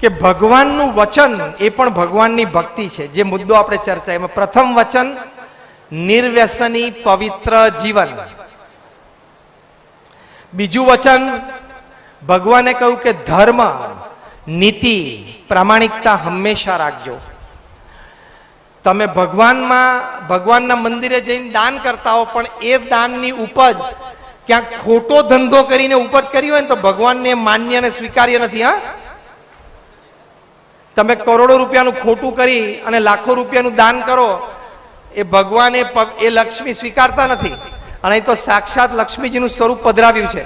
કે ભગવાનનું વચન એ પણ ભગવાનની ભક્તિ છે. જે મુદ્દો આપણે ચર્ચા, એમાં પ્રથમ વચન નિર્વ્યસની પવિત્ર જીવન. બીજું વચન ભગવાને કહ્યું કે ધર્મ, નીતિ, પ્રામાણિકતા હંમેશા રાખજો. તમે ભગવાનના મંદિરે જઈને દાન કરતા હો, પણ એ દાનની ઉપજ ક્યાંક ખોટો ધંધો કરીને ઉપજ કરી હોય ને તો ભગવાનને માન્ય અને સ્વીકાર્ય નથી. હા, તમે કરોડો રૂપિયાનું ખોટું કરી અને લાખો રૂપિયાનું દાન કરો, એ ભગવાને એ લક્ષ્મી સ્વીકારતા નથી. અને તો સાક્ષાત લક્ષ્મીજીનું સ્વરૂપ પધરાવ્યું છે.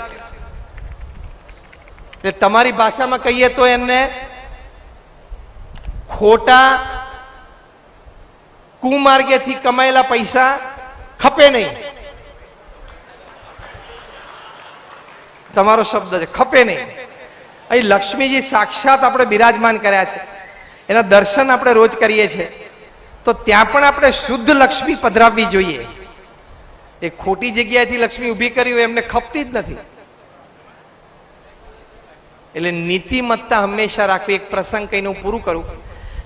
એટલે તમારી ભાષામાં કહીએ તો એમને ખોટા કુમાર્ગેથી કમાયેલા પૈસા ખપે નહીં. તમારો શબ્દ છે, ખપે નહીં. અહીં લક્ષ્મીજી સાક્ષાત આપણે બિરાજમાન કર્યા છે, એના દર્શન આપણે રોજ કરીએ છીએ, તો ત્યાં પણ આપણે શુદ્ધ લક્ષ્મી પધરાવવી જોઈએ. એ ખોટી જગ્યાએથી લક્ષ્મી ઊભી કરી હોય એમને ખપતી જ નથી. એટલે નીતિમત્તા હંમેશા રાખવી. એક પ્રસંગ કહીને હું પૂરું કરું.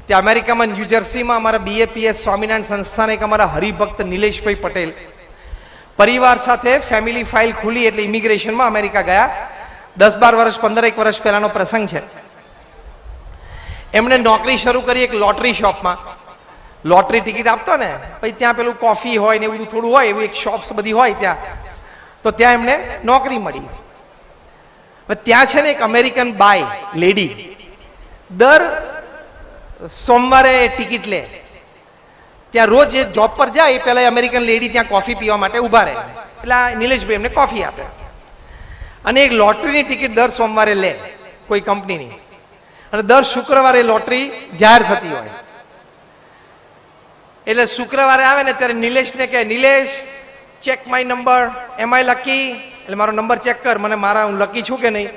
ત્યાં અમેરિકામાં ન્યૂજર્સીમાં અમારા BAPS સ્વામિનારાયણ સંસ્થાના એક અમારા હરિભક્ત નિલેશભાઈ પટેલ પરિવાર સાથે ફેમિલી ફાઇલ ખુલી એટલે ઇમિગ્રેશનમાં અમેરિકા ગયા. 10-12 વર્ષ 15 વર્ષ પહેલાનો પ્રસંગ છે. એમણે નોકરી શરૂ કરી એક લોટરી શોપમાં. લોટરી ટિકિટ આપતો ને, પછી ત્યાં પેલું કોફી હોય ને એવું થોડું હોય, એવું એક શોપ્સ બધી હોય ત્યાં. તો ત્યાં એમને નોકરી મળી. ત્યાં છે ને એક અમેરિકન બાય લેડી દર સોમવારે ટિકિટ લે. ત્યાં રોજ એ જોબ પર જાય એ પહેલા અમેરિકન લેડી ત્યાં કોફી પીવા માટે ઊભા રહે. એટલે નિલેશભાઈ એમને કોફી આપે. અને એક લોટરીની ટિકિટ દર સોમવારે લે કોઈ કંપનીની, અને દર શુક્રવારે લોટરી જાહેર થતી હોય. એટલે શુક્રવારે આવે ને ત્યારે નિલેશને કહે, Nilesh check my number, am I lucky? એટલે મારો નંબર ચેક કર, મને હું લકી છું કે નહીં.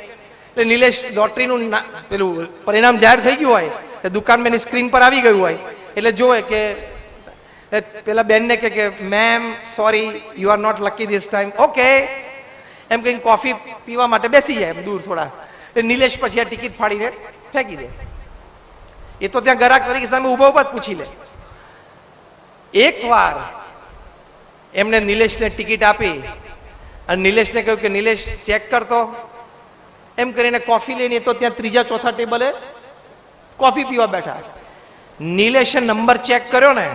એટલે નિલેશ લોટરીનું પેલું પરિણામ જાહેર થઈ ગયું હોય, એટલે દુકાનમાં એની સ્ક્રીન પર આવી ગયું હોય, એટલે જોવે કે પેલા બેનને કે ma'am sorry you are not lucky this time. Okay એમ કહીને કોફી પીવા માટે બેસી જાય દૂર થોડા. એટલે નિલેશ પછી આ ટિકિટ ફાડીને ફેંકી દે. એ તો ત્યાં ગ્રાહક તરીકે સામે ઊભા ઊભા જ પૂછી લે. એકવાર એમને નિલેશને ટિકિટ આપી અને નિલેશને કહ્યું કે નિલેશ ચેક કરતો, એમ કરીને કોફી લઈને તો ત્યાં ત્રીજા ચોથા ટેબલે કોફી પીવા બેઠા. નિલેશે નંબર ચેક કર્યો ને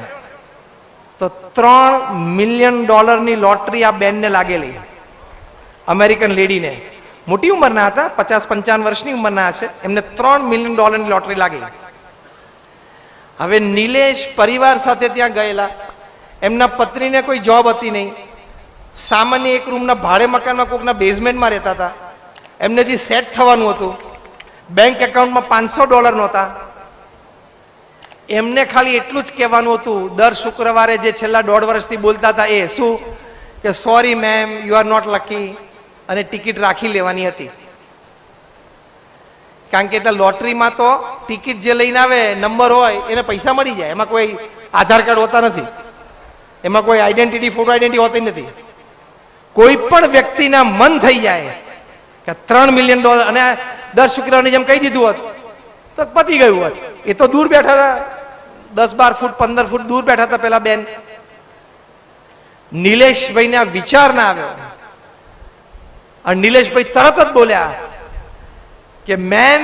તો $3 મિલિયન લોટરી આ બેનને લાગેલી, અમેરિકન લેડીને. મોટી ઉંમરના હતા, 50-55 વર્ષની ઉંમરના હશે. એમને $3 મિલિયન લોટરી લાગી. હવે નિલેશ પરિવાર સાથે ત્યાં ગયેલા. એમના પત્નીને કોઈ જોબ હતી નહીં, સામાન્ય એક રૂમના ભાડે મકાનમાં કોઈકના બેઝમેન્ટમાં રહેતા હતા. એમનેથી સેટ થવાનું હતું. બેંક એકાઉન્ટમાં $500 નહોતા. એમને ખાલી એટલું જ કહેવાનું હતું, દર શુક્રવારે જે છેલ્લા 1.5 વર્ષથી બોલતા હતા એ શું, કે sorry ma'am you are not lucky, અને ટિકિટ રાખી લેવાની હતી. કારણ કે લોટરીમાં તો ટિકિટ જે લઈને આવે નંબર હોય એને પૈસા મળી જાય. એમાં કોઈ આધાર કાર્ડ હોતા નથી, એમાં કોઈ આઈડેન્ટિટી ફોટો આઈડેન્ટિટી હોતી નથી. કોઈ પણ વ્યક્તિના મન થઈ જાય કે $3 મિલિયન, અને દર શુક્રવારની જેમ કહી દીધું હોત તો પતી ગયું હોત. એ તો દૂર બેઠા હતા, 10-12 ફૂટ 15 ફૂટ દૂર બેઠા હતા પેલા બેન. નિલેશભાઈને આ વિચાર ના આવ્યો, અને નિલેશભાઈ તરત જ બોલ્યા કે ma'am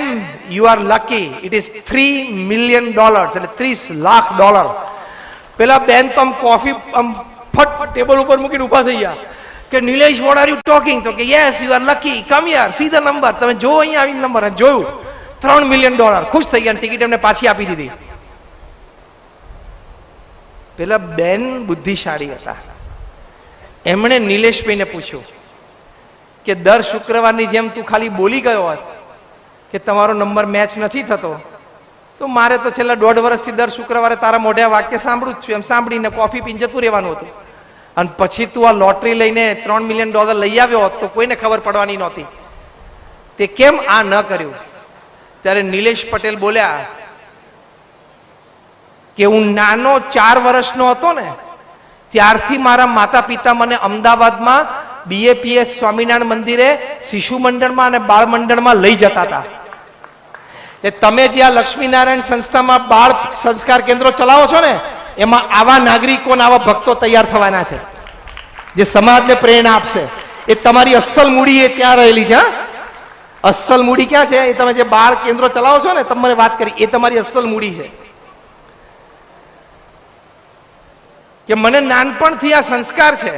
you are lucky, it is $3 million, એટલે $30 લાખ. પેલા બેન તો આમ કોફી આમ ફટ ટેબલ ઉપર મૂકીને ઉભા થઈ ગયા કે Nilesh what are you talking? તો કે yes you are lucky, come here, see the number. તમે જો અહીંયા આવીને નંબર જોયું, $3 મિલિયન. ખુશ થઈ ગયા, ટિકિટ એમને પાછી આપી દીધી. પેલા બેન બુદ્ધિશાળી હતા. એમણે નિલેશભાઈને પૂછ્યું કે દર શુક્રવારની જેમ તું ખાલી બોલી ગયો હોત કે તમારો નંબર મેચ નથી થતો, તો મારે તો છેલ્લા 1.5 વર્ષથી દર શુક્રવારે તારા મોઢે વાક્ય સાંભળું જ છું. એમ સાંભળીને કોફી પીને જતું રહેવાનું હતું. અને પછી તું આ લોટરી લઈને $3 મિલિયન લઈ આવ્યો હોત તો કોઈને ખબર પડવાની નહોતી. તે કેમ આ ન કર્યું? ત્યારે નિલેશ પટેલ બોલ્યા કે હું નાનો 4 વર્ષનો હતો ને ત્યારથી મારા માતા પિતા મને અમદાવાદમાં BAPS સ્વામિનારાયણ મંદિરે શિશુ મંડળમાં અને બાળ મંડળમાં લઈ જતા હતા. એ તમે જે આ લક્ષ્મીનારાયણ સંસ્થામાં બાળ સંસ્કાર કેન્દ્રો ચલાવો છો ને, એમાં આવા નાગરિકો અને આવા ભક્તો તૈયાર થવાના છે જે સમાજને પ્રેરણા આપશે. એ તમારી અસલ મૂડી એ ત્યાં રહેલી છે. અસલ મૂડી ક્યાં છે? એ તમે જે બાળ કેન્દ્રો ચલાવો છો ને, તમને વાત કરી, એ તમારી અસલ મૂડી છે. કે મને નાનપણથી આ સંસ્કાર છે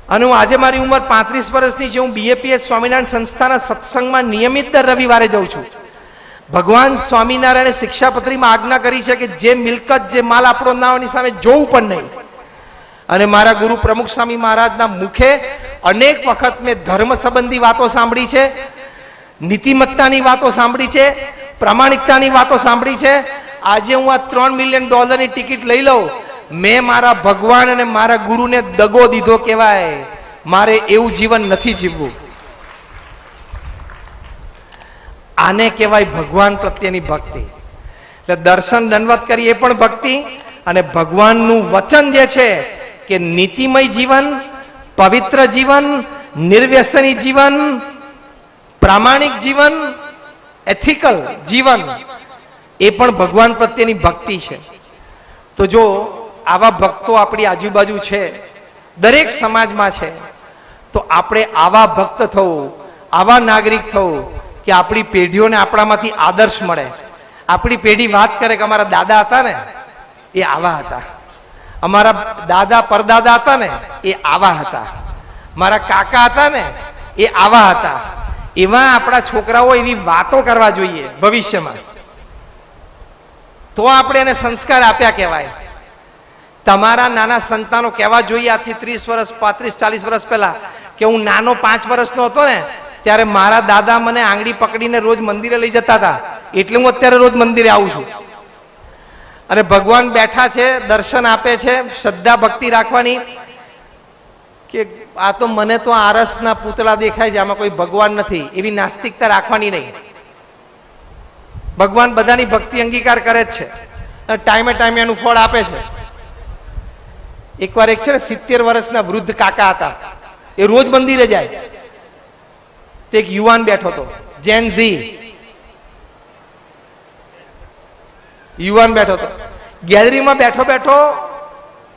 અને હું આજે મારી ઉંમર 35 વર્ષની છે. હું બીએપીએસ સ્વામિનારાયણ સંસ્થાના સત્સંગમાં નિયમિત દર રવિવારે જાઉં છું. ભગવાન સ્વામિનારાયણે શિક્ષાપત્રીમાં આજ્ઞા કરી છે કે જે મિલકત, જે માલ આપણો ના હોય એની સામે જોવું પણ નહીં. અને મારા ગુરુ પ્રમુખ સ્વામી મહારાજના મુખે અનેક વખત મેં ધર્મ સંબંધી વાતો સાંભળી છે, નીતિમત્તાની વાતો સાંભળી છે, પ્રામાણિકતાની વાતો સાંભળી છે. આજે હું આ $3 મિલિયન ટિકિટ લઈ લઉં, મેં મારા ભગવાન અને મારા ગુરુને દગો દીધો કહેવાય. મારે એવું જીવન નથી જીવવું. આને કહેવાય ભગવાન પ્રત્યેની ભક્તિ. એટલે દર્શન દંડવત કરી એ પણ ભક્તિ, અને ભગવાનનું વચન જે છે કે નીતિમય જીવન, પવિત્ર જીવન, નિર્વ્યસની જીવન, પ્રામાણિક જીવન, એથિકલ જીવન, એ પણ ભગવાન પ્રત્યેની ભક્તિ છે. તો જો આવા ભક્તો આપણી આજુબાજુ છે, દરેક સમાજમાં છે, તો આપણે આવા ભક્ત થવું, આવા નાગરિક થવું કે આપણી પેઢીઓને આપણામાંથી આદર્શ મળે. આપણી પેઢી વાત કરે કે અમારા દાદા હતા ને એ આવા હતા, અમારા દાદા પરદાદા હતા ને એ આવા હતા, મારા કાકા હતા ને એ આવા હતા. એવા આપણા છોકરાઓ એવી વાતો કરવા જોઈએ ભવિષ્યમાં, તો આપણે એને સંસ્કાર આપ્યા કહેવાય. તમારા નાના સંતાનો કહેવા જોઈએ આજથી 30 વર્ષ, 35, 40 વર્ષ પહેલા કે હું નાનો 5 વર્ષનો હતો ને ત્યારે મારા દાદા મને આંગળી પકડીને રોજ મંદિરે લઈ જતા હતા, એટલે હું અત્યારે રોજ મંદિરે આવું છું. અને ભગવાન બેઠા છે, દર્શન આપે છે. શ્રદ્ધા ભક્તિ રાખવાની કે આ તો મને તો આરસના પૂતળા દેખાય છે, આમાં કોઈ ભગવાન નથી, એવી નાસ્તિકતા રાખવાની નહીં. ભગવાન બધાની ભક્તિ અંગીકાર કરે જ છે અને ટાઈમે ટાઈમે એનું ફળ આપે છે. એકવાર એક છે ને 70 વર્ષના વૃદ્ધ કાકા હતા, એ રોજ મંદિરે જાય. તે એક યુવાન બેઠો હતો, જેન ઝી યુવાન બેઠો હતો. ગેલેરીમાં બેઠો બેઠો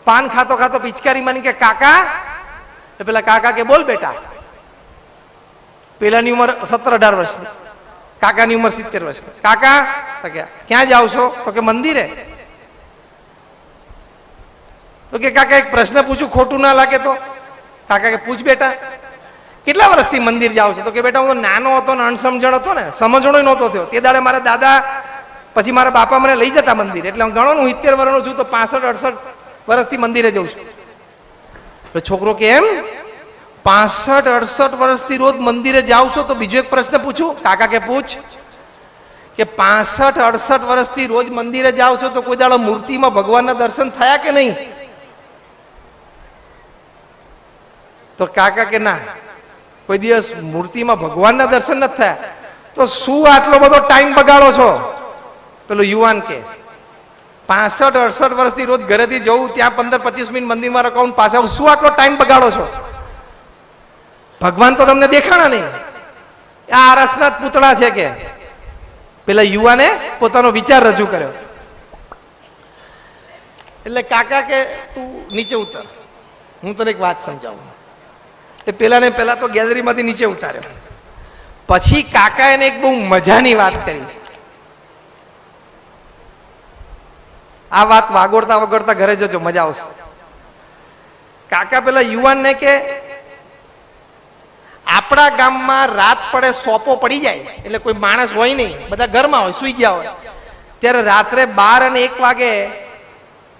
પાન ખાતો ખાતો પિચકારી માની કે કાકા, પેલા કાકા કે બોલ બેટા. પેલાની ઉંમર 17-18 વર્ષની, કાકાની ઉંમર 70 વર્ષની. કાકા તો કે ક્યાં જાવ છો? તો કે મંદિરે. તો કે કાકા એક પ્રશ્ન પૂછું, ખોટું ના લાગે તો? કાકા કે પૂછ બેટા. કેટલા વર્ષથી મંદિર જાવ છો? તો કે બેટા હું તો નાનો હતો ને અણસમજણ હતો ને, સમજણો નહોતો થયો. તે દાડે મારા દાદા પછી મારા બાપા મને લઈ જતા મંદિર, એટલે ગણો હું 70 વર્ષનો છું તો 65-68 વર્ષથી મંદિરે જઉં છું. તો છોકરો કે એમ 65-68 વર્ષથી રોજ મંદિરે જાવ છો? તો બીજો એક પ્રશ્ન પૂછું. કાકા કે પૂછ. કે 65-68 વર્ષથી રોજ મંદિરે જાવ છો તો કોઈ દાડો મૂર્તિમાં ભગવાનના દર્શન થયા કે નહીં? તો કાકા કે ના, કોઈ દિવસ મૂર્તિમાં ભગવાનના દર્શન નથી થયા. તો શું આટલો બધો ટાઈમ બગાડો છો? પેલો યુવાન કે 65-68 વર્ષથી રોજ ઘરેથી જવું, ત્યાં 15-25 મિનિટ મંદિરમાં રખાવું, પાછા શું આટલો ટાઈમ બગાડો છો? ભગવાન તો તમને દેખાણા નહીં, આ આરસના જ પૂતળા છે કે. પેલા યુવાને પોતાનો વિચાર રજૂ કર્યો. એટલે કાકા કે તું નીચે ઉતર, હું તને એક વાત સમજાવું. તે પેલાને પહેલા તો ગેલેરીમાંથી નીચે ઉતાર્યો. પછી કાકા એને એક બહુ મજાની વાત કરી. આ વાત વાગોડતા વગોડતા ઘરે જજો, મજા આવશે. કાકા પેલા યુવાનને કે આપણા ગામમાં રાત પડે, સોપો પડી જાય, એટલે કોઈ માણસ હોય નહીં, બધા ઘરમાં હોય, સુઈ ગયા હોય, ત્યારે રાત્રે 12 અને 1 વાગે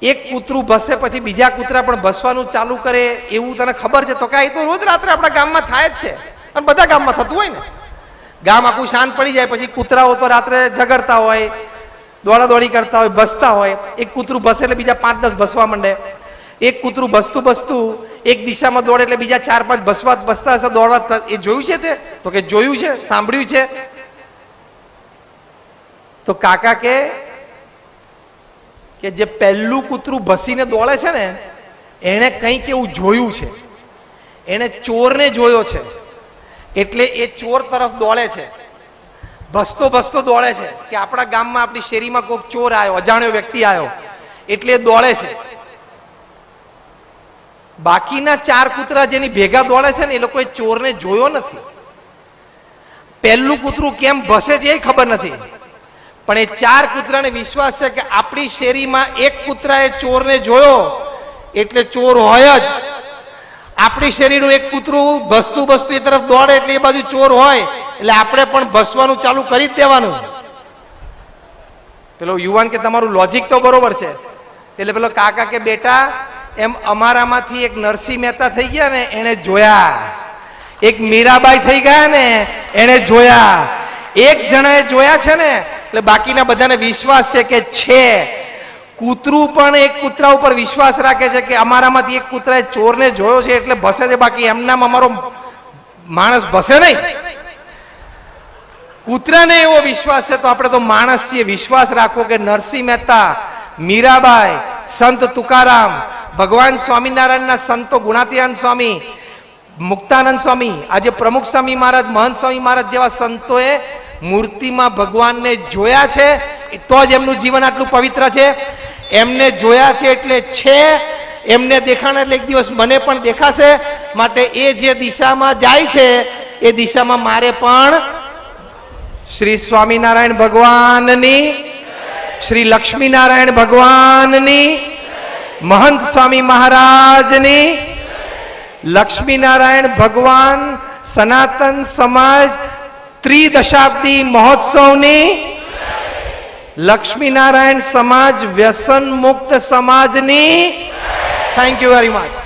એક કૂતરું ભસે, પછી બીજા કૂતરા પણ ભસવાનું ચાલુ કરે, એવું તને ખબર છે? તો કે એ તો રોજ રાત્રે આપણા ગામમાં થાય જ છે, અને બધા ગામમાં થતું હોય ને. ગામ આખું શાંત પડી જાય, પછી કૂતરાઓ તો રાત્રે ઝઘડતા હોય, દોડાદોડી કરતા હોય, ભસતા હોય. એક કૂતરું ભસે એટલે બીજા 5-10 ભસવા માંડે. એક કૂતરું ભસતું ભસતું એક દિશામાં દોડે એટલે બીજા 4-5 ભસતા હશે, દોડવા. એ જોયું છે તે? તો કે જોયું છે, સાંભળ્યું છે. તો કાકા કે જે પહેલું કૂતરું ભસીને દોડે છે ને, એણે કંઈક એવું જોયું છે, એણે ચોરને જોયો છે, એટલે એ ચોર તરફ દોડે છે. ભસતો ભસતો દોડે છે કે આપણા ગામમાં આપણી શેરીમાં કોઈક ચોર આવ્યો, અજાણ્યો વ્યક્તિ આવ્યો એટલે દોડે છે. બાકીના 4 કૂતરા જેની ભેગા દોડે છે ને એ લોકોએ ચોરને જોયો નથી. પહેલું કૂતરું કેમ ભસે છે એ ખબર નથી, પણ એ 4 કૂતરાને વિશ્વાસ છે કે આપણી શેરીમાં એક કૂતરાએ ચોરને જોયો એટલે ચોર હોય જ. આપણી શેરીનું એક કૂતરું ભસતું ભસતું એ તરફ દોડે એટલે એ બાજુ ચોર હોય, એટલે આપણે પણ ભસવાનું ચાલુ કરી જ દેવાનું. પેલો યુવાન કે તમારું લોજિક તો બરોબર છે. એટલે પેલો કાકા કે બેટા એમ અમારામાંથી એક નરસિંહ મહેતા થઈ ગયા ને એને જોયા, એક મીરાબાઈ થઈ ગયા ને એને જોયા, એક જણાએ જોયા છે ને એટલે બાકીના બધાને વિશ્વાસ છે કે છે. કૂતરું પણ એક કૂતરા ઉપર વિશ્વાસ રાખે છે કે અમારામાંથી એક કૂતરાએ ચોરને જોયો છે એટલે ભસે છે, બાકી એમનામ અમારો માણસ ભસે નહીં. કૂતરાને એવો વિશ્વાસ છે તો આપણે તો માણસ છીએ. વિશ્વાસ રાખો કે નરસિંહ મહેતા, મીરાબાઈ, સંત તુકારામ, ભગવાન સ્વામિનારાયણના સંતો ગુણાતીતાનંદ સ્વામી, મુક્તાનંદ સ્વામી, આજે પ્રમુખ સ્વામી મહારાજ, મહંત સ્વામી મહારાજ જેવા સંતોએ મૂર્તિમાં ભગવાનને જોયા છે, તો જ એમનું જીવન આટલું પવિત્ર છે. એમને જોયા છે એટલે છે, એમને દેખાણ એટલે એક દિવસ મને પણ દેખાશે. માટે એ જે દિશામાં જાય છે એ દિશામાં મારે પણ શ્રી સ્વામિનારાયણ ભગવાનની, શ્રી લક્ષ્મીનારાયણ ભગવાનની, મહંત સ્વામી મહારાજની, લક્ષ્મીનારાયણ ભગવાન સનાતન સમાજ ત્રિદશાબ્દી મહોત્સવની, લક્ષ્મીનારાયણ સમાજ વ્યસન મુક્ત સમાજની. Thank you very much.